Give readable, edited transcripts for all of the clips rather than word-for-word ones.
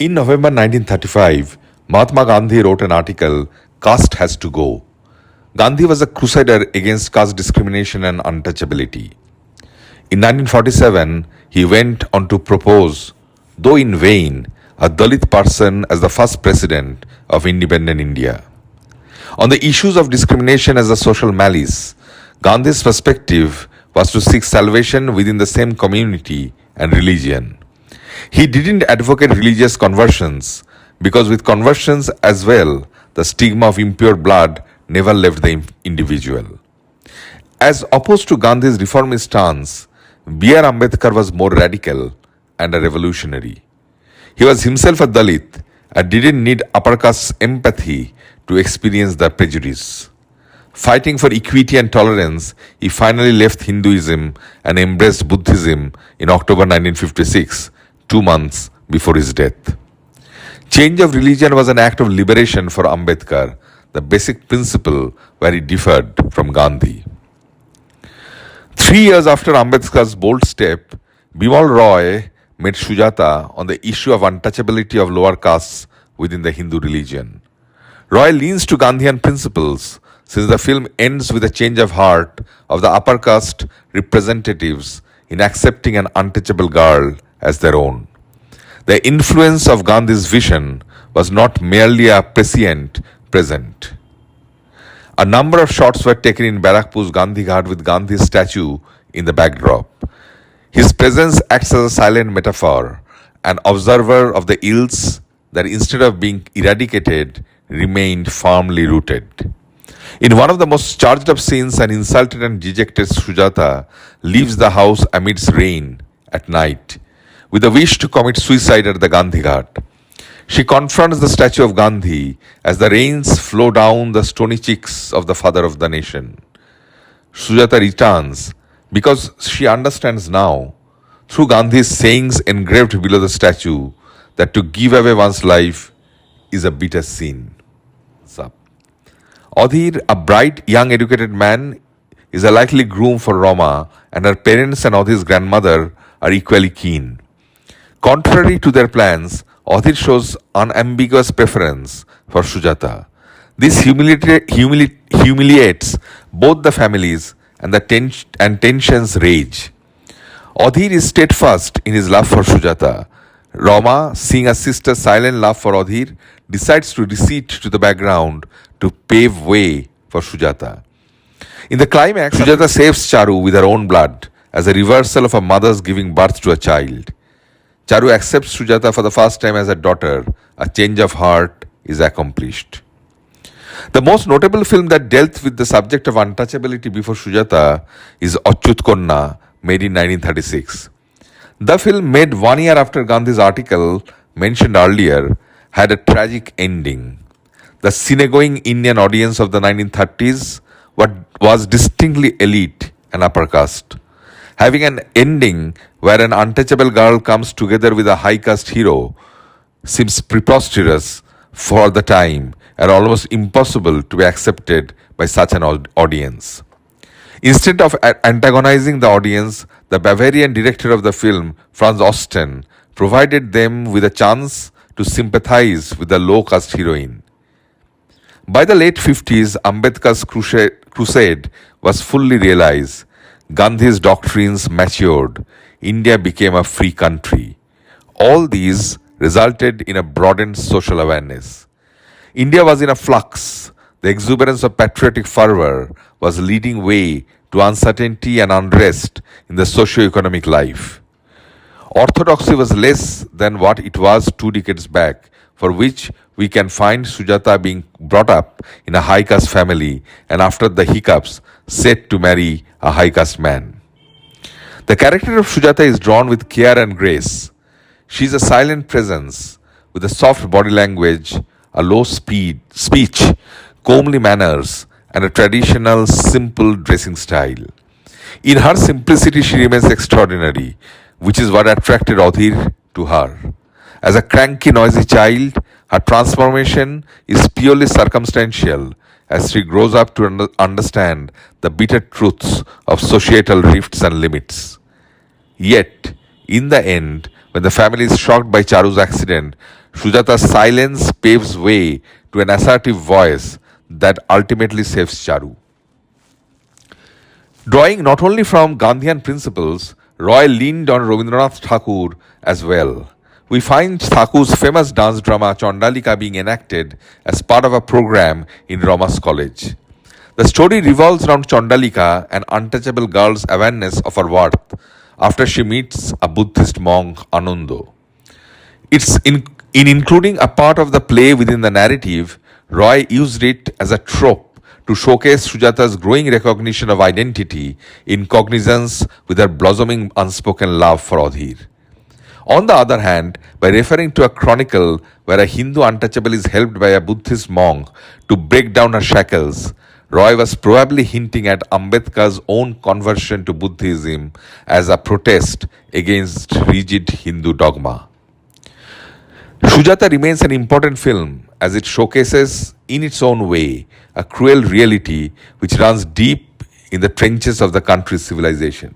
In November 1935, Mahatma Gandhi wrote an article, Caste Has to Go. Gandhi was a crusader against caste discrimination and untouchability. In 1947, he went on to propose, though in vain, a Dalit person as the first president of independent India. On the issues of discrimination as a social malice, Gandhi's perspective was to seek salvation within the same community and religion. He didn't advocate religious conversions because with conversions as well, the stigma of impure blood never left the individual. As opposed to Gandhi's reformist stance, B.R. Ambedkar was more radical and a revolutionary. He was himself a Dalit and didn't need upper caste empathy to experience the prejudice. Fighting for equity and tolerance, he finally left Hinduism and embraced Buddhism in October 1956, 2 months before his death. Change of religion was an act of liberation for Ambedkar, the basic principle where he differed from Gandhi. 3 years after Ambedkar's bold step, Bimal Roy met Sujata on the issue of untouchability of lower castes within the Hindu religion. Roy leans to Gandhian principles since the film ends with a change of heart of the upper caste representatives in accepting an untouchable girl as their own. The influence of Gandhi's vision was not merely a prescient present. A number of shots were taken in Barakpur's Gandhi Ghat with Gandhi's statue in the backdrop. His presence acts as a silent metaphor, an observer of the ills that instead of being eradicated, remained firmly rooted. In one of the most charged up scenes, an insulted and dejected Sujata leaves the house amidst rain at night with a wish to commit suicide at the Gandhi Ghat. She confronts the statue of Gandhi as the rains flow down the stony cheeks of the father of the nation. Sujata returns because she understands now, through Gandhi's sayings engraved below the statue, that to give away one's life is a bitter sin. Adhir, a bright, young, educated man, is a likely groom for Rama, and her parents and Adhir's grandmother are equally keen. Contrary to their plans, Adhir shows unambiguous preference for Sujata. This humiliates both the families and tensions rage. Adhir is steadfast in his love for Sujata. Rama, seeing a sister's silent love for Adhir, decides to recede to the background to pave way for Sujata. In the climax, Sujata saves Charu with her own blood as a reversal of a mother's giving birth to a child. Charu accepts Sujata for the first time as a daughter. A change of heart is accomplished. The most notable film that dealt with the subject of untouchability before Sujata is Achyut Konna, made in 1936. The film, made 1 year after Gandhi's article mentioned earlier, had a tragic ending. The cinegoing Indian audience of the 1930s was distinctly elite and upper caste. Having an ending where an untouchable girl comes together with a high caste hero seems preposterous for the time and almost impossible to be accepted by such an audience. Instead of antagonizing the audience, the Bavarian director of the film, Franz Osten, provided them with a chance to sympathize with the low caste heroine. By the late 50s, Ambedkar's crusade was fully realized. Gandhi's doctrines matured. India became a free country. All these resulted in a broadened social awareness. India was in a flux. The exuberance of patriotic fervor was leading way to uncertainty and unrest in the socio-economic life. Orthodoxy was less than what it was 2 decades back, for which we can find Sujata being brought up in a high caste family and after the hiccups set to marry a high caste man. The character of Sujata is drawn with care and grace. She is a silent presence with a soft body language, a low speech, comely manners, and a traditional simple dressing style. In her simplicity, she remains extraordinary, which is what attracted Adhir to her. As a cranky, noisy child, her transformation is purely circumstantial as she grows up to understand the bitter truths of societal rifts and limits. Yet, in the end, When the family is shocked by Charu's accident, Sujata's silence paves way to an assertive voice that ultimately saves Charu. Drawing not only from Gandhian principles, Roy leaned on Rabindranath Tagore as well. We find Thakur's famous dance drama Chandalika being enacted as part of a program in Roma's College. The story revolves around Chandalika, an untouchable girl's awareness of her worth after she meets a Buddhist monk, Anando. In including a part of the play within the narrative, Roy used it as a trope to showcase Sujata's growing recognition of identity in cognizance with her blossoming unspoken love for Adhir. On the other hand, by referring to a chronicle where a Hindu untouchable is helped by a Buddhist monk to break down her shackles, Roy was probably hinting at Ambedkar's own conversion to Buddhism as a protest against rigid Hindu dogma. Sujata remains an important film as it showcases, in its own way, a cruel reality which runs deep in the trenches of the country's civilization.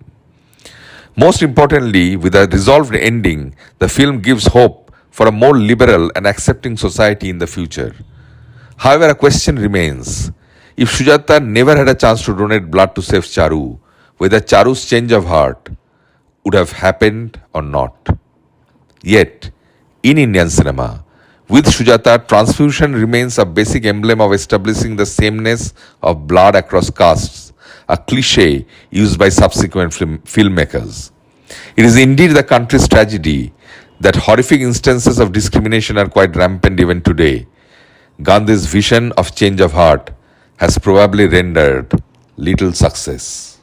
Most importantly, with a resolved ending, the film gives hope for a more liberal and accepting society in the future. However, a question remains. If Sujata never had a chance to donate blood to save Charu, whether Charu's change of heart would have happened or not. Yet, in Indian cinema, with Sujata, transfusion remains a basic emblem of establishing the sameness of blood across castes, a cliche used by subsequent filmmakers. It is indeed the country's tragedy that horrific instances of discrimination are quite rampant even today. Gandhi's vision of change of heart has probably rendered little success.